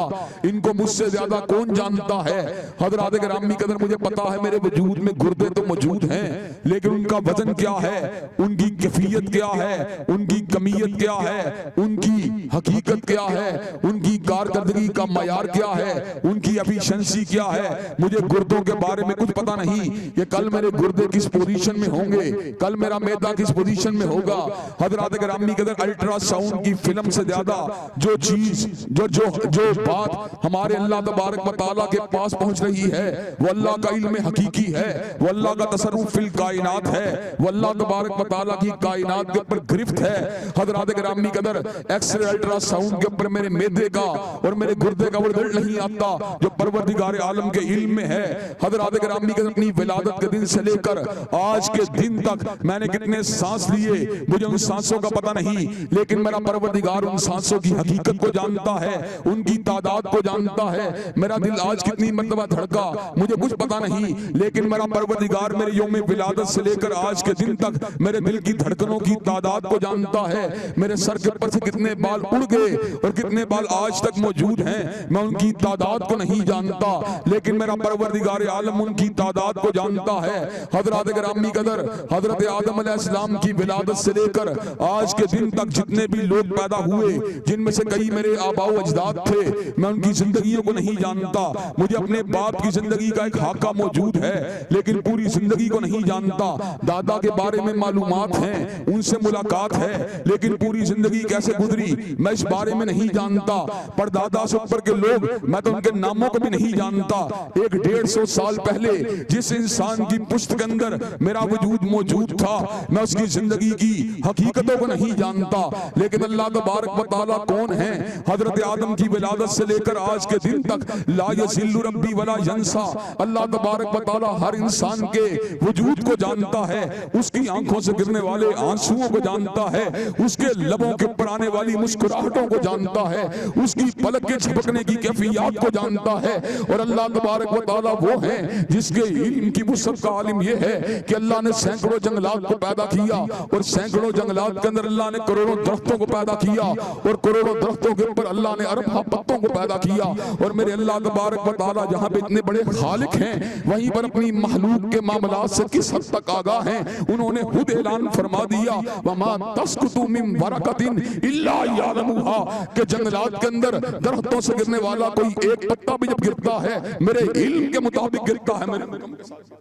ان کو مجھ سے زیادہ کون جانتا ہے؟ حضرات گرامی قدر، مجھے پتا ہے میرے وجود میں گردے تو موجود ہیں، لیکن ان کا وزن کیا ہے، ان کی کیفیت کیا ہے، ان کی کمیت کیا ہے، ان کی حقیقت کیا ہے، ان کی کارکردگی کا معیار کیا ہے، ان کی ایفیشنسی کیا ہے، مجھے گردوں کے بارے میں کچھ پتا نہیں کہ کل میرے گردے کس پوزیشن میں ہوں گے، کل میرا معدہ کس پوزیشن میں ہوگا۔ حضرات گرامی قدر، الٹرا ساؤنڈ کی فلم سے زیادہ جو چیز جو بات ہمارے اللہ تبارک و تعالیٰ کے پاس پہنچ رہی ہے، وہ اللہ کا علم حقیقی ہے، وہ اللہ کا تصرف فی الکائنات ہے، وہ اللہ تبارک و تعالیٰ کی کائنات کے اوپر گرفت ہے۔ حضرات گرامی قدر، ایکس رے الٹرا ساؤنڈ کے اوپر میرے معدے کا اور میرے گردے کا رزلٹ نہیں آتا جو پروردگار عالم کے علم میں ہے۔ حضرات گرامی قدر، اپنی ولادت کے دن سے لے کر آج کے دن تک میں نے کتنے سانس لیے مجھے ان سانسوں کا پتہ نہیں، لیکن میرا پروردگار ان سانسوں کی حقیقت کو جانتا ہے، ان کی تعداد کو جانتا ہے۔ میرا دل آج کتنی مرتبہ دھڑکا مجھے کچھ پتہ نہیں، لیکن میرا پروردگار میرے یوم ولادت سے لے کر آج کے دن تک میرے دل کی دھڑکنوں کی تعداد کو جانتا ہے۔ میرے سر کے اوپر سے کتنے بال اڑ گئے اور کتنے بال آج تک موجود ہیں، میں ان کی تعداد کو نہیں جانتا، لیکن میرا پروردگار عالم ان کی تعداد کو جانتا ہے۔ حضرات گرامی قدر، حضرت آدم علیہ السلام کی ولادت سے لے کر آج کے دن تک جتنے بھی لوگ پیدا ہوئے، جن میں سے کئی میرے آباء و اجداد تھے، میں ان کی زندگیوں کو نہیں جانتا۔ مجھے اپنے باپ کی زندگی کا ایک خاکہ موجود ہے، لیکن پوری زندگی کو نہیں جانتا۔ دادا کے بارے میں معلومات ہیں، ان سے ملاقات ہے، لیکن پوری زندگی کیسے گزری میں اس بارے میں نہیں جانتا۔ پردادا سے اوپر کے لوگ، میں تو ان کے ناموں کو بھی نہیں جانتا۔ 150 سال پہلے جس انسان کی پشت کے اندر میرا وجود موجود تھا، میں اس کی زندگی کی حقیقتوں کو نہیں جانتا، لیکن اللہ تبارک و تعالیٰ کون ہیں؟ حضرت آدم کی ولادت سے لے کر آج کے دن تک لا یضل ربی ولا ینسا، اللہ تبارک و تعالیٰ ہر انسان کے وجود کو جانتا ہے، اس کی آنکھوں سے گرنے والے آنسوؤں کو جانتا ہے، اس کے لبوں کے اوپر آنے والی مسکراہٹوں کو جانتا ہے، اس کی پلک کے جھپکنے کی کیفیات کو جانتا ہے۔ اور اللہ تبارک و تعالیٰ وہ ہیں جس کے علم کی وسعت کا عالم یہ ہے کہ اللہ نے سینکڑوں جنگلات کو پیدا کیا، اور سینکڑوں جنگلات کے اندر اللہ نے کروڑوں درختوں کو پیدا کیا، اور کروڑوں درختوں کے اوپر اللہ نے اربوں پتوں کو پیدا کیا۔ اور میرے اللہ تبارک و تعالیٰ جہاں پہ اتنے بڑے خالق ہیں، وہیں پر اپنی مخلوق کے معاملات سے کس حد تک آگاہ ہیں۔ انہوں نے خود اعلان فرما دیا، وَمَا تَسْقُطُ مِن وَرَقَةٍ إِلَّا يَعْلَمُهَا، کہ جنگلات کے اندر درختوں سے گرنے والا کوئی ایک پتا بھی جب گرتا ہے میرے علم کے مطابق گرتا ہے، میرے حکم کے ساتھ۔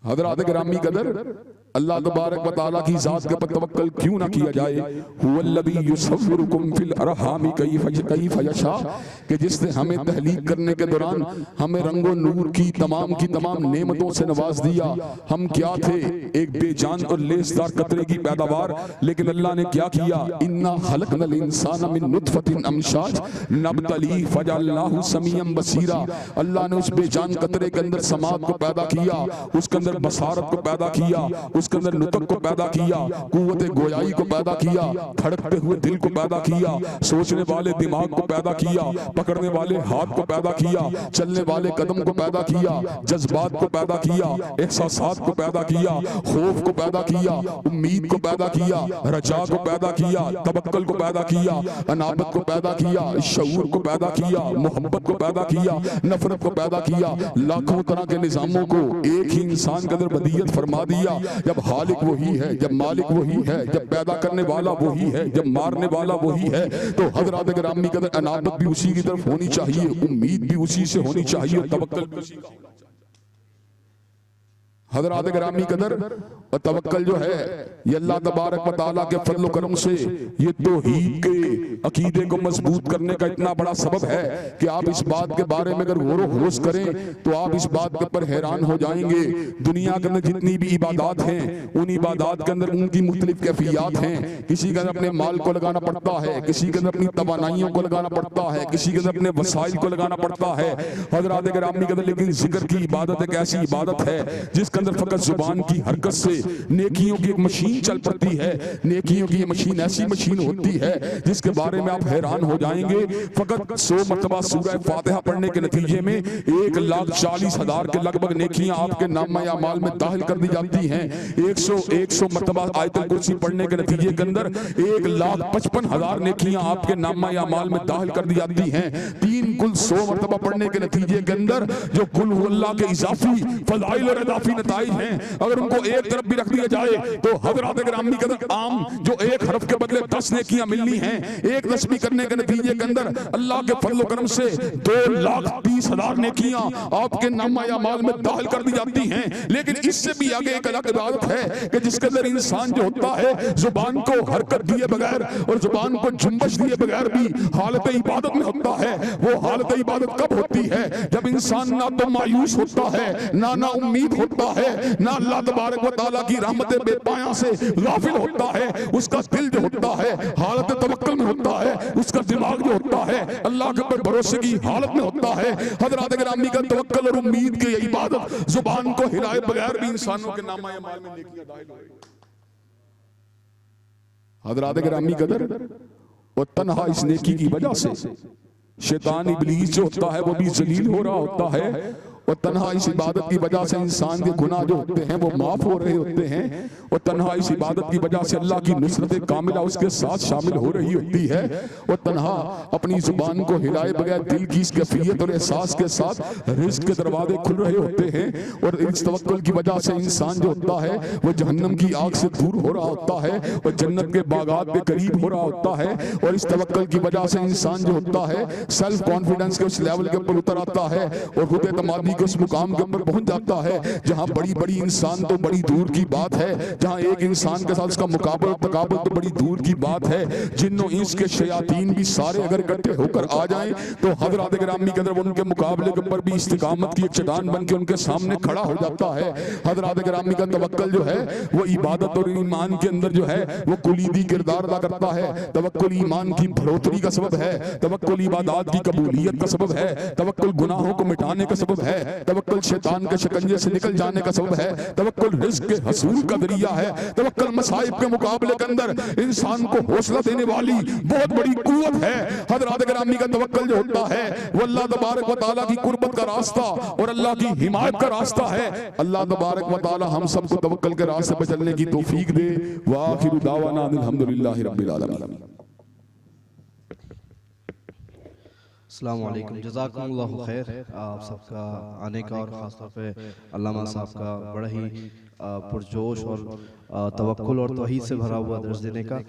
حضرات گرامی قدر، اللہ تبارک و تعالیٰ کی ذات کے پر توکل کیوں نہ کیا جائے؟ هو الذی یصورکم فی الارحام کیف یشاء، کہ جس نے ہمیں تخلیق کرنے کے دوران ہمیں رنگ و نور کی تمام نعمتوں سے نواز دیا۔ ہم کیا تھے؟ ایک بے جان اور لیسدار قطرے کی پیداوار، لیکن اللہ نے کیا کیا؟ انا خلقنا الانسان من نطفۃ امشاج نبتلیہ فجعلناہ سمیعا بصیرا، اللہ نے اس بے جان قطرے کے اندر سماعت کو پیدا کیا، اس کے اندر بصارت کو پیدا کیا، اس کے اندر نطق کو پیدا کیا، قوت گویائی کو پیدا کیا، دھڑکتے ہوئے دل کو پیدا کیا، سوچنے والے دماغ کو پیدا کیا، پکڑنے والے ہاتھ کو پیدا کیا، چلنے والے قدم کو پیدا کیا، جذبات کو پیدا کیا، احساسات کو پیدا کیا، خوف کو پیدا کیا، امید کو پیدا کیا، رجا کو پیدا کیا، توکل کو پیدا کیا، انابت کو پیدا کیا، شعور کو پیدا کیا، محبت کو پیدا کیا، نفرت کو پیدا کیا۔ لاکھوں طرح کے نظاموں کو ایک ہی انسان انسان کے اندر بدیت فرما دیا، جب خالق وہی ہے، جب مالک وہی ہے، جب پیدا کرنے والا وہی ہے، جب مارنے والا وہی ہے، تو حضرات گرامی کے اندر انابت بھی اسی کی طرف ہونی چاہیے، امید بھی اسی سے ہونی چاہیے، توکل بھی اسی کا ہونا چاہیے۔ حضرات گرامی قدر اور توکل جو ہے یہ اللہ تبارک و تعالیٰ کے فضل و کرم سے یہ توحید کے عقیدے کو مضبوط کرنے کا اتنا بڑا سبب ہے کہ آپ اس بات کے بارے میں اگر غور و خوض کریں تو آپ اس بات کے پر حیران ہو جائیں گے۔ دنیا کے اندر جتنی بھی عبادات ہیں ان عبادات کے اندر ان کی مختلف کیفیات ہیں، کسی کے اندر اپنے مال کو لگانا پڑتا ہے، کسی کے اندر اپنی توانائیوں کو لگانا پڑتا ہے، کسی کے اندر اپنے وسائل کو لگانا پڑتا ہے حضرات گرامی کے اندر، لیکن ذکر کی عبادت ایک ایسی عبادت ہے جس اندر فقط زبان کی حرکت سے نیکیوں کی ایک مشین چل پڑتی ہے۔ نیکیوں کی یہ مشین ایسی مشین ہوتی ہے جس کے بارے میں آپ حیران ہو جائیں گے۔ فقط 100 مرتبہ سورہ فاتحہ پڑھنے کے نتیجے میں 1,40,000 کے لگ بھگ نیکیاں آپ کے نامہ اعمال میں داخل کر دی جاتی ہیں۔ 100 مرتبہ آیت الکرسی پڑھنے کے نتیجے کے اندر 1,55,000 نیکیاں آپ کے نامہ اعمال میں داخل کر دی جاتی ہیں۔ 3 کل 100 مرتبہ پڑھنے کے نتیجے کے اندر جو کل اللہ کے اضافی فضائل اور اضافی نتائج ہیں، اگر ان کو ایک طرف بھی رکھ دیا جائے تو حضرات گرامی کے اندر عام جو ایک حرف کے بدلے 10 نیکیاں ملنی ہیں، ایک تسبیح کرنے کے نتیجے کے اندر اللہ کے فضل و کرم سے 2,30,000 نیکیاں آپ کے نامہ اعمال میں داخل کر دی جاتی ہیں۔ لیکن اس سے بھی آگے ایک الگ عبادت ہے کہ جس کے اندر انسان جو ہوتا ہے زبان کو حرکت دیے بغیر اور زبان کو جنبش دیے بغیر بھی حالت عبادت میں ہوتا ہے۔ وہ حالت عبادت کب ہوتی ہے؟ جب انسان نہ تو مایوس ہوتا ہے، نہ امید ہوتا ہے، نہ اللہ تبارک و تعالیٰ کی رحمت بے پایاں سے غافل ہوتا ہے۔ اس کا دل جو ہوتا ہے حالت توکل میں ہوتا ہے، اس کا دماغ جو ہوتا ہے اللہ کے پر بھروسے کی حالت میں ہوتا ہے۔ حضرات گرامی کا توکل اور امید کی یہ عبادت زبان کو ہلائے بغیر بھی انسانوں کے نامہ اعمال میں نیکیاں داخل ہو رہی ہیں۔ حضرات گرامی قدر اور تنہا اس نیکی کی وجہ سے شیطان ابلیس جو ہوتا ہے وہ بھی ذلیل ہو رہا ہوتا ہے، اور تنہا اس عبادت کی وجہ سے انسان کے گناہ جو ہوتے ہیں وہ معاف ہو رہے ہوتے ہیں، اور تنہا اس عبادت کی وجہ سے اللہ کی نصرت کاملہ اس کے ساتھ شامل ہو رہی ہوتی ہے، اور تنہا اپنی زبان کو ہلائے بغیر دل کی اس کیفیت اور احساس کے ساتھ رزق کے دروازے کھل رہے ہوتے ہیں، اور اس توکل کی وجہ سے انسان جو ہوتا ہے وہ جہنم کی آگ سے دور ہو رہا ہوتا ہے اور جنت کے باغات کے قریب ہو رہا ہوتا ہے۔ اور اس توکل کی وجہ سے انسان جو ہوتا ہے سیلف کانفیڈنس کے اس لیول کے اوپر اتر آتا ہے اور خود اعتمادی اس مقام کے اوپر پہنچ جاتا ہے جہاں بڑی انسان تو بڑی دور کی بات ہے، جہاں ایک انسان کے ساتھ اس کا مقابل تقابل تو بڑی دور کی بات ہے۔ جن و انس کے شیاطین بھی سارے اگر اکٹھے ہو کر آ جائیں تو حضرات گرامی کے اندر وہ ان کے مقابلے کے اوپر بھی استقامت کی ایک چٹان بن کے ان کے سامنے کھڑا ہو جاتا ہے۔ حضرات گرامی کا توکل جو ہے وہ عبادت اور ایمان کے اندر جو ہے وہ کلیدی کردار ادا کرتا ہے۔ توکل ایمان کی بڑھوتری کا سبب ہے، توکل عبادات کی قبولیت کا سبب ہے، توکل گناہوں کو مٹانے کا سبب ہے، توکل شیطان کے شکنجے سے نکل جانے کا سبب ہے، توکل رزق کے حصول کا ذریعہ ہے، توکل مصائب کے مقابلے کے اندر انسان کو حوصلہ دینے والی بہت بڑی قوت ہے۔ حضرات گرامی کا توکل جو ہوتا ہے وہ اللہ تبارک و تعالیٰ کی قربت کا راستہ اور اللہ کی حمایت کا راستہ ہے۔ اللہ تبارک و تعالیٰ ہم سب کو توکل کے راستے پر چلنے کی توفیق دے۔ وآخر دعوانا الحمدللہ رب العالمین۔ السلام علیکم، جزاکم اللہ خیر آپ سب کا آنے کا، اور خاص طور پہ علامہ صاحب کا بڑا ہی پرجوش اور توکل اور توحید سے بھرا ہوا درس دینے کا۔